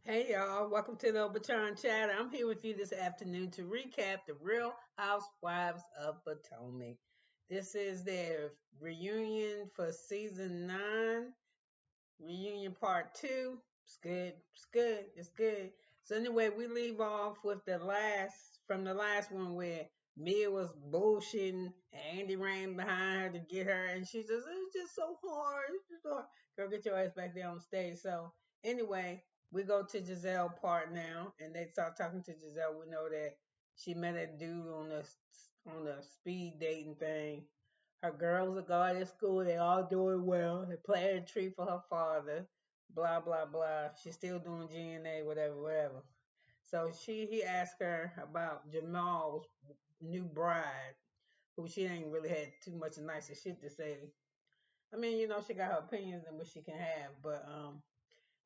Hey y'all, welcome to the Obachanchatter. I'm here with you this afternoon to recap the Real Housewives of Potomac. This is their reunion for season 9, reunion part 2. It's good, it's good, it's good. So anyway, we leave off with the last one where Mia was bullshitting and Andy ran behind her to get her and she just, it's just so hard, it's just hard. Girl, get your ass back there on stage. So anyway, we go to Gizzelle part now, and they start talking to Gizzelle. We know that she met a dude on the speed dating thing. Her girls are going to school. They all doing well. They planting a tree for her father. Blah blah blah. She's still doing GNA, whatever, whatever. So he asked her about Jamal's new bride, who she ain't really had too much nicer shit to say. I mean, she got her opinions and what she can have, but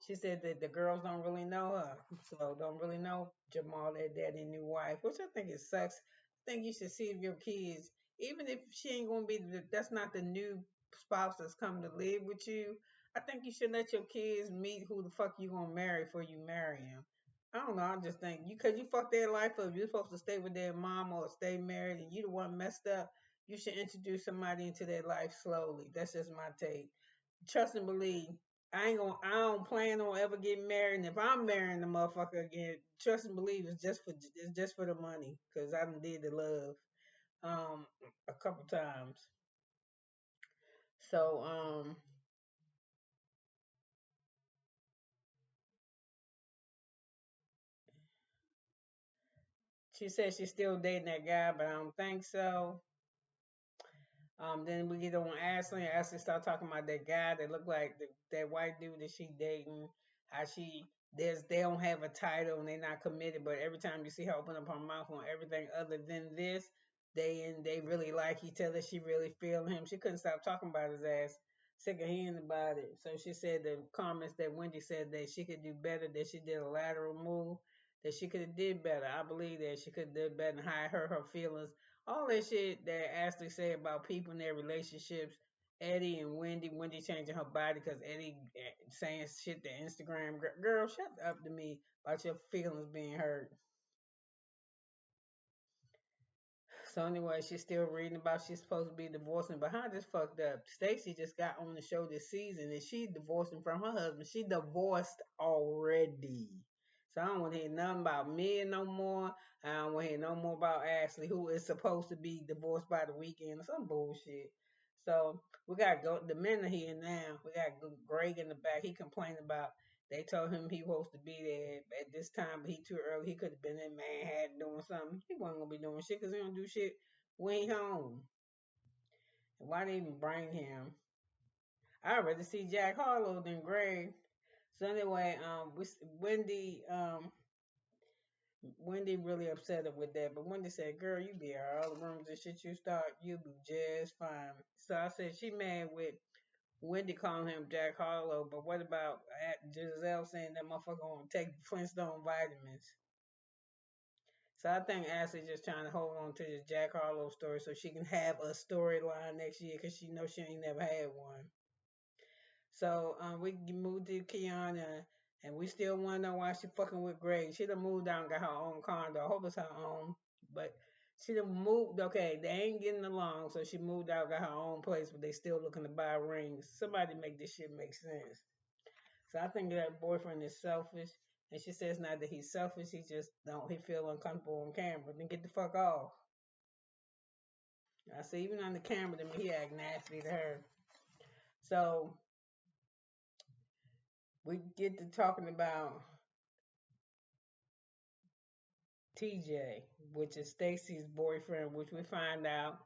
she said that the girls don't really know her, so don't really know Jamal, their daddy, new wife, which I think it sucks. I think you should see if your kids, even if she ain't gonna be, that's not the new spouse that's come to live with you. I think you should let your kids meet who the fuck you gonna marry before you marry him. I don't know. I just think cause you fucked their life up. You're supposed to stay with their mom or stay married, and you the one messed up. You should introduce somebody into their life slowly. That's just my take. Trust and believe. I don't plan on ever getting married. And if I'm marrying the motherfucker again, trust and believe it's just for the money. Cause I done did the love um a couple times. So she said she's still dating that guy, but I don't think so. Then we get on Ashley, and Ashley start talking about that guy that looked like that white dude that she dating. How they don't have a title and they're not committed, but every time you see her open up her mouth on everything other than this, they really like each other. She really feel him. She couldn't stop talking about his ass. Sick of hearing about it. So she said the comments that Wendy said that she could do better, that she did a lateral move, that she could have did better. I believe that she could have did better and hide her feelings, all that shit that Ashley said about people in their relationships. Eddie and Wendy changing her body because Eddie saying shit to Instagram. Girl, shut up to me about your feelings being hurt. So anyway, she's still reading about she's supposed to be divorcing, but how this fucked up? Stacey just got on the show this season and she divorcing from her husband. She divorced already. So I don't want to hear nothing about me no more. I don't want to hear no more about Ashley, who is supposed to be divorced by the weekend or some bullshit. So we got the men are here now. We got Greg in the back. He complained about they told him he was supposed to be there at this time, but he too early. He could have been in Manhattan doing something. He wasn't gonna be doing shit because he don't do shit when he home. And why they even bring him? I'd rather see Jack Harlow than Greg. So anyway, Wendy really upset her with that, but Wendy said, "Girl, you be all the rooms and shit you start, you be just fine." So I said she mad with Wendy calling him Jack Harlow, but what about Gizzelle saying that motherfucker gonna take Flintstone vitamins? So I think Ashley just trying to hold on to this Jack Harlow story so she can have a storyline next year because she knows she ain't never had one. So we moved to Kiana, and we still want to know why she fucking with Greg. She done moved out and got her own condo. I hope it's her own, but she done moved. Okay, they ain't getting along, so she moved out, got her own place, but they still looking to buy rings. Somebody make this shit make sense. So I think that boyfriend is selfish. And she says not that he's selfish, he feel uncomfortable on camera. Then get the fuck off. I see even on the camera to me he act nasty to her. So we get to talking about TJ, which is Stacey's boyfriend, which we find out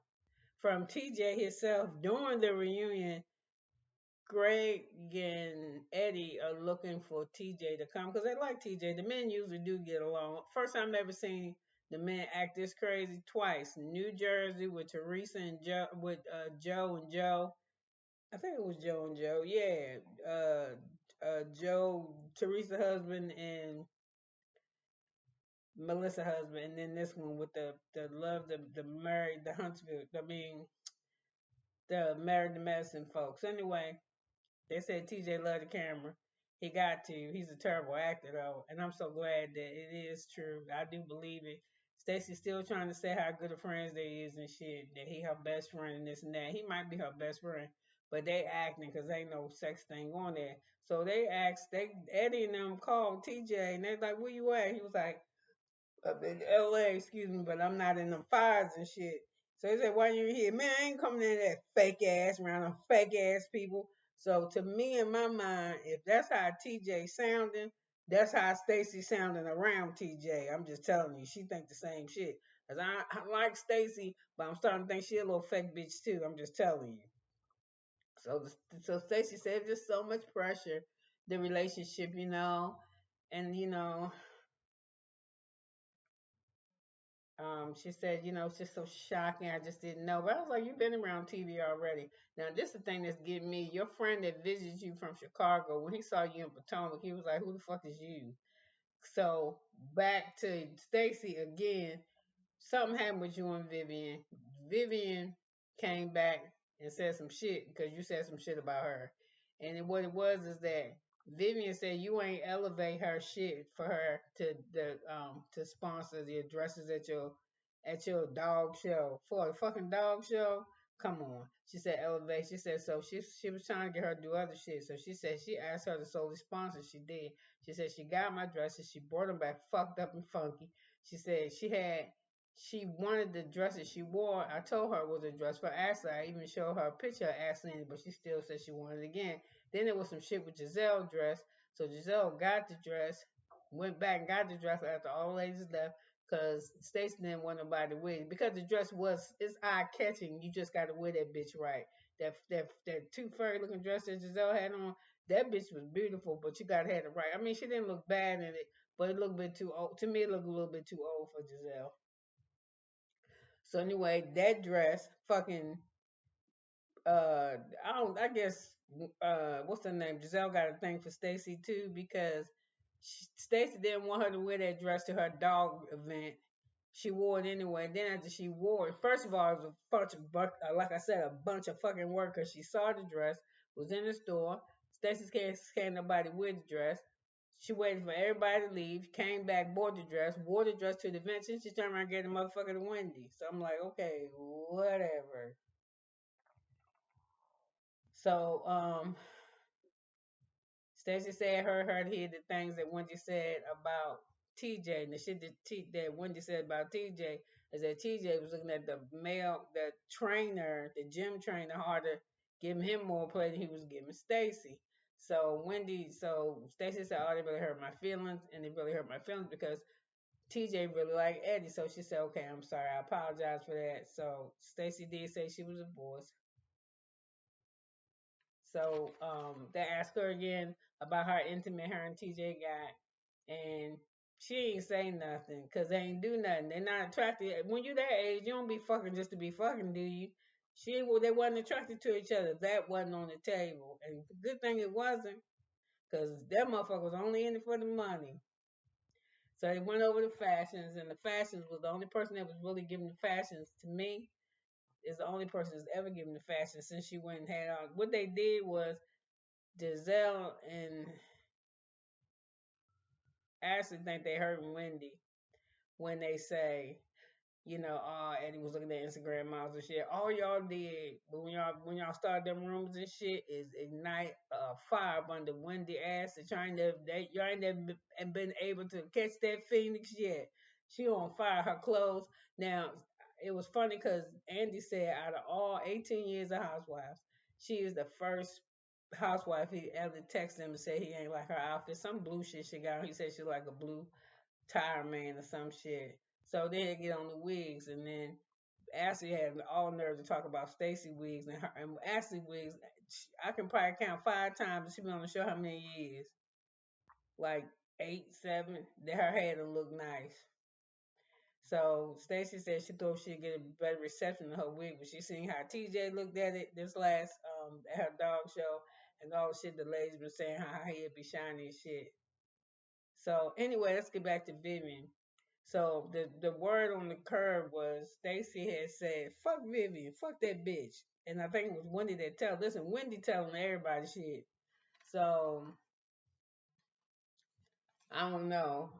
from TJ himself during the reunion. Greg and Eddie are looking for TJ to come because they like TJ. The men usually do get along. First time I've ever seen the men act this crazy twice. New Jersey with Teresa and Joe, with Joe and Joe. I think it was Joe and Joe. Yeah, Joe, Teresa husband and Melissa husband, and then this one with the love the married the Huntsville. I mean the married the medicine folks. Anyway, they said TJ loved the camera. He got to. He's a terrible actor though, and I'm so glad that it is true. I do believe it. Stacey's still trying to say how good of friends they is and shit. That he her best friend and this and that. He might be her best friend, but they acting because ain't no sex thing on there. So they asked. Eddie and them called TJ and they're like, "Where you at?" He was like, "I'm in LA, excuse me, but I'm not in them fires and shit." So he said, "Why you here?" Man, I ain't coming in that fake ass around them fake ass people. So to me, in my mind, if that's how TJ sounding, that's how Stacey sounding around TJ. I'm just telling you, she think the same shit. Cause I like Stacey, but I'm starting to think she a little fake bitch too. I'm just telling you. So so Stacey said just so much pressure, the relationship, and she said, it's just so shocking. I just didn't know. But I was like, you've been around TV already. Now, this is the thing that's getting me. Your friend that visited you from Chicago, when he saw you in Potomac, he was like, who the fuck is you? So, back to Stacey again. Something happened with you and Vivian. Vivian came back and said some shit because you said some shit about her. And what it was is that Vivian said you ain't elevate her shit for her to sponsor the addresses at your dog show. For a fucking dog show? Come on. She said elevate. She said so she was trying to get her to do other shit. So she said she asked her to solely sponsor. She did. She said she got my dresses. She brought them back fucked up and funky. She said she wanted the dress that she wore. I told her it was a dress for Ashley. I even showed her a picture of Ashley in it, but she still said she wanted it again. Then there was some shit with Gizzelle dress. So Gizzelle got the dress, went back and got the dress after all the ladies left because Stacey didn't want nobody to wear it. Because the dress it's eye catching. You just got to wear that bitch right. That too furry looking dress that Gizzelle had on, that bitch was beautiful, but you got to have it right. I mean, she didn't look bad in it, but it looked a bit too old. To me, it looked a little bit too old for Gizzelle. So anyway, that dress, fucking, I don't, I guess, what's her name? Gizzelle got a thing for Stacey too because Stacey didn't want her to wear that dress to her dog event. She wore it anyway. And then after she wore it, first of all, it was a bunch of, like I said, a bunch of fucking workers. She saw the dress, was in the store. Stacey can't nobody wear the dress. She waited for everybody to leave, came back, bought the dress, wore the dress to the event, and she turned around and gave the motherfucker to Wendy. So I'm like, okay, whatever. So, Stacey said her hear the things that Wendy said about TJ, and the shit that Wendy said about TJ is that TJ was looking at the trainer, the gym trainer, harder, giving him more play than he was giving Stacey. So Stacey said, "Oh, they really hurt my feelings, and they really hurt my feelings because TJ really liked Eddie." So she said, "Okay, I'm sorry, I apologize for that." So Stacey did say she was divorced. So they asked her again about how intimate her and TJ got, and she ain't say nothing because they ain't do nothing. They're not attracted. When you that age, you don't be fucking just to be fucking, do you? They wasn't attracted to each other. That wasn't on the table, and the good thing it wasn't, because that motherfucker was only in it for the money. So they went over the fashions, and the fashions was the only person that was really giving the fashions to me. Is the only person that's ever given the fashion since she went and had on. What they did was Gizzelle and Ashley think they hurting Wendy when they say, Eddie was looking at Instagram models and shit. All y'all did when y'all started them rooms and shit is ignite a fire under Wendy ass and trying to y'all ain't never been able to catch that phoenix yet. She on fire. Her clothes. Now it was funny because Andy said out of all 18 years of Housewives, she is the first housewife he ever texted him and said he ain't like her outfit. Some blue shit she got on. He said she like a blue tire man or some shit. So then they get on the wigs, and then Ashley had all nerve to talk about Stacey wigs and Ashley wigs. I can probably count 5 times and she been on the show how many years? Like 8, 7. That her hair to look nice. So Stacey said she thought she'd get a better reception of her wig, but she seen how TJ looked at it this last at her dog show and all the shit the ladies been saying how her hair be shiny and shit. So anyway, let's get back to Vivian. So the word on the curb was Stacey had said, "Fuck Vivian, fuck that bitch," and I think it was Wendy that tell. Listen, Wendy telling everybody shit. So I don't know.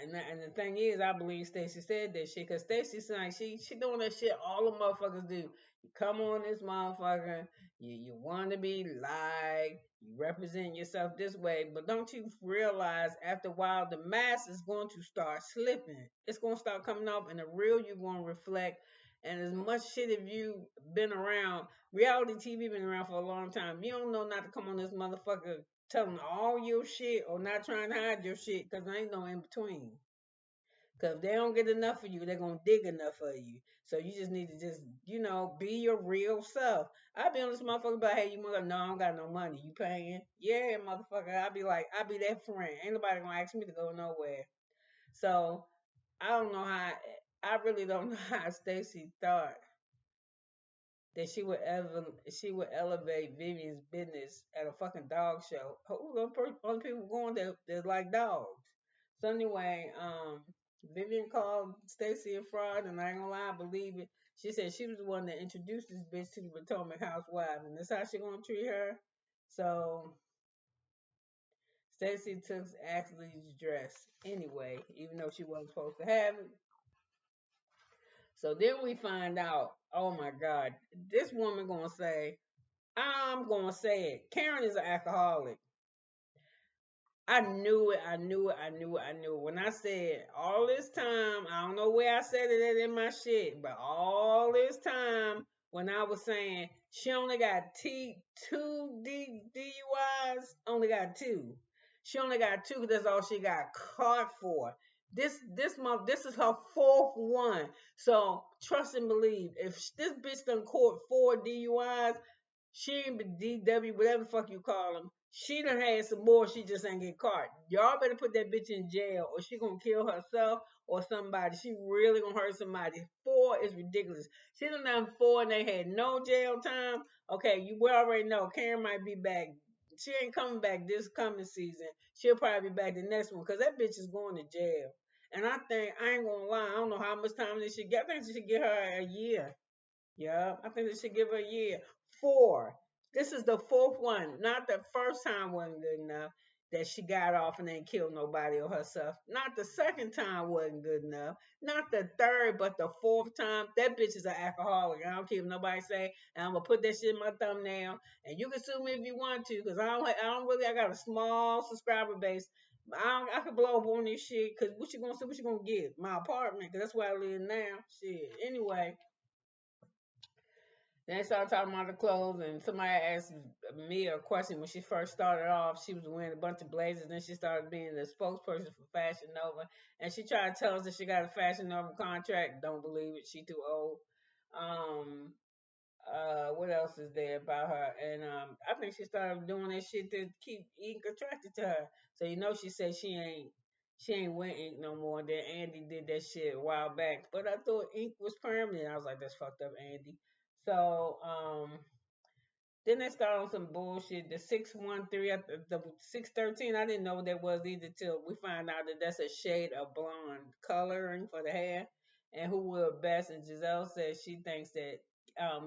And the thing is, I believe Stacey said that shit because Stacey's like she doing that shit all the motherfuckers do. You come on this motherfucker, you want to be liked, you represent yourself this way, but don't you realize after a while the mask is going to start slipping. It's going to start coming off, and the real you going to reflect. And as much shit have you been around, reality TV been around for a long time. You don't know not to come on this motherfucker telling all your shit or not trying to hide your shit because there ain't no in between. Because if they don't get enough of you, they're going to dig enough of you. So you just need to just, be your real self. I be on this motherfucker about, hey, you mother, no, I don't got no money. You paying? Yeah, motherfucker. I be like, I be that friend. Ain't nobody going to ask me to go nowhere. So I don't know how, I really don't know how Stacey thought that she would elevate Vivian's business at a fucking dog show. Who the only people going there that like dogs? So anyway, Vivian called Stacey a fraud, and I ain't gonna lie, I believe it. She said she was the one that introduced this bitch to the Potomac Housewives, and that's how she gonna treat her. So Stacey took Ashley's dress anyway, even though she wasn't supposed to have it. So then we find out, oh my God, this woman gonna say, I'm gonna say it. Karen is an alcoholic. I knew it. I knew it. I knew it. I knew it. When I said all this time, I don't know where I said it at in my shit, but all this time when I was saying she only got two DUIs, only got two. She only got two. That's all she got caught for. This month, this is her fourth one. So trust and believe. If this bitch done caught four DUIs, she ain't been DW, whatever the fuck you call them. She done had some more. She just ain't get caught. Y'all better put that bitch in jail, or she gonna kill herself or somebody. She really gonna hurt somebody. Four is ridiculous. She done four and they had no jail time. Okay, we already know Karen might be back. She ain't coming back this coming season. She'll probably be back the next one because that bitch is going to jail. And I ain't gonna lie. I don't know how much time they should get. I think she should get her a year. Yeah, I think they should give her a year. Four. This is the fourth one. Not the first time wasn't good enough that she got off and ain't killed nobody or herself. Not the second time wasn't good enough. Not the third, but the fourth time. That bitch is an alcoholic. I don't care if nobody say. And I'm gonna put that shit in my thumbnail. And you can sue me if you want to, cause I don't really. I got a small subscriber base. I could blow up on this shit. Cause what you gonna say? What you gonna get? My apartment. Cause that's where I live now. Shit. Anyway. Then they started talking about the clothes, and somebody asked me a question when she first started off. She was wearing a bunch of blazers, then she started being the spokesperson for Fashion Nova, and she tried to tell us that she got a Fashion Nova contract. Don't believe it. She too old. Um, what else is there about her? And I think she started doing that shit to keep ink attracted to her. So she said she ain't wearing ink no more. Then Andy did that shit a while back, but I thought ink was permanent. I was like, that's fucked up, Andy. So then they started on some bullshit. The 613, the 613, I didn't know what that was either till we find out that that's a shade of blonde coloring for the hair. And who will best? And Gizzelle says she thinks that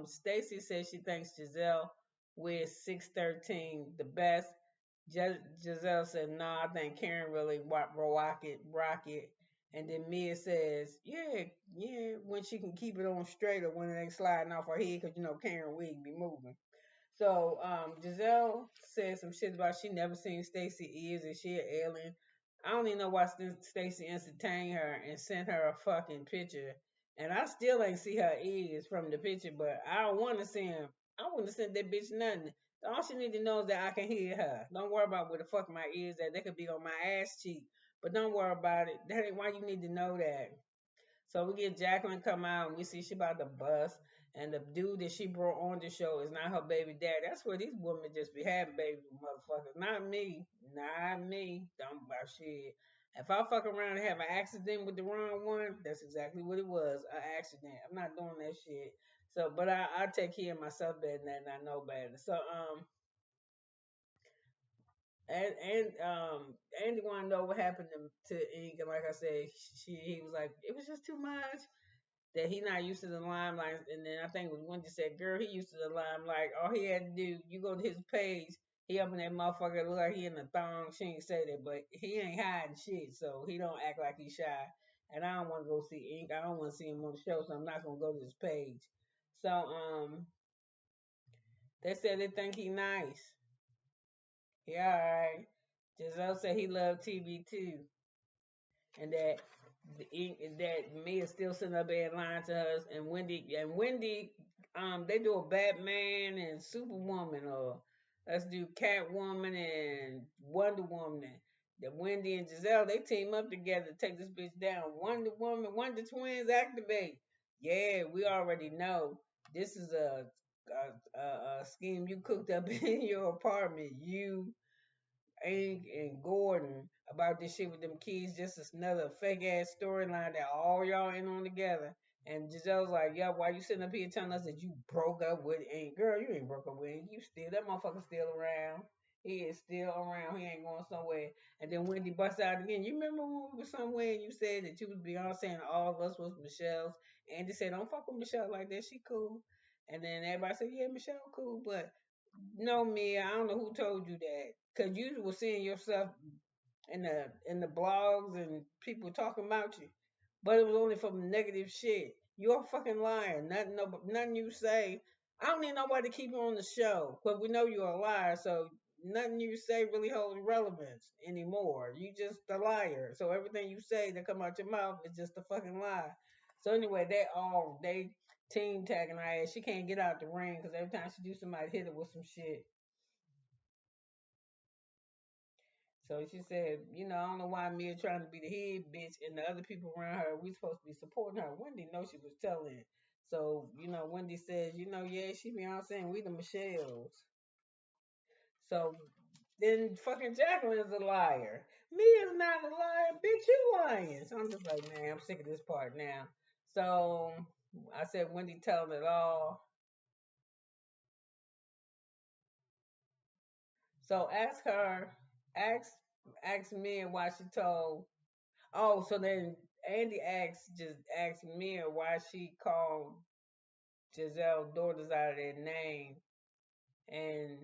Stacey says she thinks Gizzelle wears 613 the best. Gizzelle said, no, I think Karen really rock it. And then Mia says, yeah, when she can keep it on straight or when it ain't sliding off her head, because Karen wig be moving. So Gizzelle said some shit about she never seen Stacey ears and she an alien. I don't even know why Stacey entertained her and sent her a fucking picture. And I still ain't see her ears from the picture, but I don't want to see him. I wouldn't have sent that bitch nothing. All she need to know is that I can hear her. Don't worry about where the fuck my ears at. They could be on my ass cheek. But don't worry about it. That ain't why you need to know that. So we get Jacqueline come out and we see she about to bust. And the dude that she brought on the show is not her baby dad. That's where these women just be having babies with motherfuckers. Not me. Not me. Don't buy shit. If I fuck around and have an accident with the wrong one, that's exactly what it was. An accident. I'm not doing that shit. So, but I take care of myself better than that, and I know better. So, and Andy want to know what happened to Ink, and like I said, he was like, it was just too much that he not used to the limelight. And then I think it was Wendy said, girl, he used to the limelight. All he had to do, you go to his page, He up in that motherfucker look like he in a thong. She ain't say that, but he ain't hiding shit, so he don't act like he's shy. And I don't want to go see Ink. I don't want to see him on the show, so I'm not gonna go to his page. So they said they think he nice. Yeah, all right. Gizzelle said he loved TV too, and that Mia still sitting up there lying to us, and Wendy, they do a Batman and Superwoman, or let's do Catwoman and Wonder Woman. The Wendy and Gizzelle, they team up together to take this bitch down. Wonder Woman, Wonder Twins activate. Yeah, we already know this is a scheme you cooked up in your apartment. You Ink and Gordon about this shit with them kids. Just another fake ass storyline that all y'all in on together. And Gizelle's like, yeah, why you sitting up here telling us that you broke up with Ink? Girl, you ain't broke up with Ink. You still, that motherfucker still around. He is still around. He ain't going somewhere. And then Wendy busts out again. You remember when we were somewhere and you said that you was Beyonce and all of us was Michelle's? Andy said, don't fuck with Michelle like that. She cool. And then everybody said, yeah, Michelle cool. But no, Mia, I don't know who told you that. Cause you were seeing yourself in the blogs and people talking about you, but it was only from negative shit. You're a fucking liar. Nothing, no, nothing you say. I don't need nobody to keep you on the show, but we know you're a liar. So nothing you say really holds relevance anymore. You just a liar. So everything you say that come out your mouth is just a fucking lie. So anyway, they team tagging her ass. She can't get out the ring because every time she do somebody hit her with some shit. So she said, I don't know why Mia trying to be the head bitch and the other people around her, we supposed to be supporting her. Wendy knows she was telling. So, Wendy says, yeah, she be all saying we the Michelles. So then fucking Jacqueline is a liar. Mia's not a liar, bitch, you lying. So I'm just like, man, I'm sick of this part now. So I said, Wendy telling it all. So ask ask Mia why she told. Oh, so then Andy asked Mia why she called Gizelle's daughters out of their name, and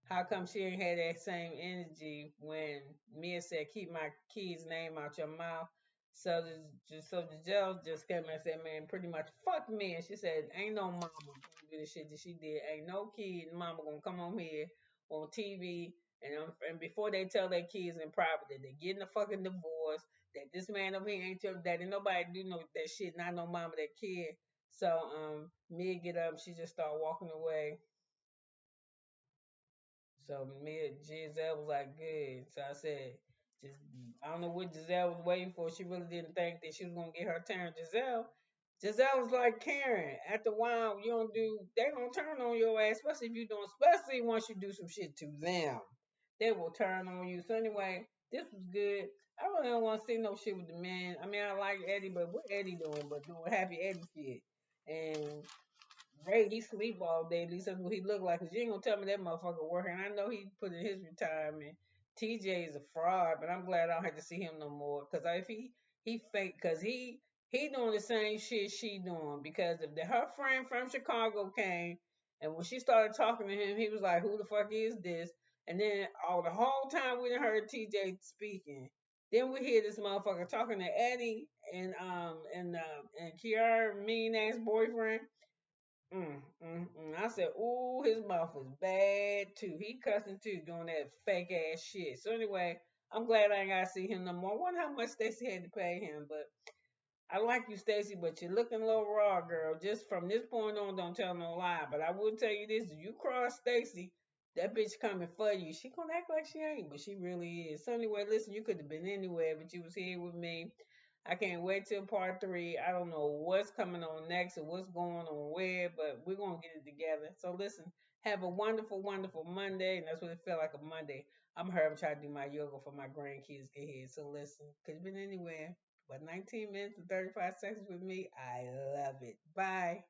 how come she ain't had that same energy when Mia said, "Keep my kid's name out your mouth." So Giselle just came and said, "Man, pretty much fuck me." And she said, "Ain't no mama gonna do the shit that she did. Ain't no kid and mama gonna come on here on TV and before they tell their kids in private that they're getting a fucking divorce, that this man over here ain't your daddy. Nobody do know that shit. Not no mama that kid." So Mia get up, she just start walking away. So me and Giselle was like, good. So I said, just I don't know what Giselle was waiting for. She really didn't think that she was gonna get her turn. Giselle was like Karen. After a while, you don't do they gonna turn on your ass, especially if you don't, especially once you do some shit to them. They will turn on you. So anyway, this was good. I really don't want to see no shit with the men. I mean, I like Eddie, but what Eddie doing? But doing happy Eddie shit. And Ray, he sleep all day. At least that's what he look like. Cause you ain't gonna tell me that motherfucker working. I know he put in his retirement. TJ is a fraud, but I'm glad I don't have to see him no more. Cause if he fake, cause he doing the same shit she doing. Because if her friend from Chicago came and when she started talking to him, he was like, "Who the fuck is this?" And then all the whole time we done heard TJ speaking. Then we hear this motherfucker talking to Eddie and Kiara mean ass boyfriend. I said, ooh, his mouth was bad too. He cussing too, doing that fake ass shit. So anyway, I'm glad I ain't gotta see him no more. I wonder how much Stacey had to pay him, but I like you, Stacey, but you're looking a little raw, girl. Just from this point on, don't tell no lie. But I will tell you this: if you cross Stacey, that bitch coming for you. She gonna act like she ain't, but she really is. So anyway, listen, you could have been anywhere, but you was here with me. I can't wait till part 3. I don't know what's coming on next or what's going on where, but we're gonna get it together. So listen, have a wonderful, wonderful Monday, and that's what it felt like a Monday. I'm here. I'm trying to do my yoga for my grandkids get here. So listen, could have been anywhere. But 19 minutes and 35 seconds with me, I love it. Bye.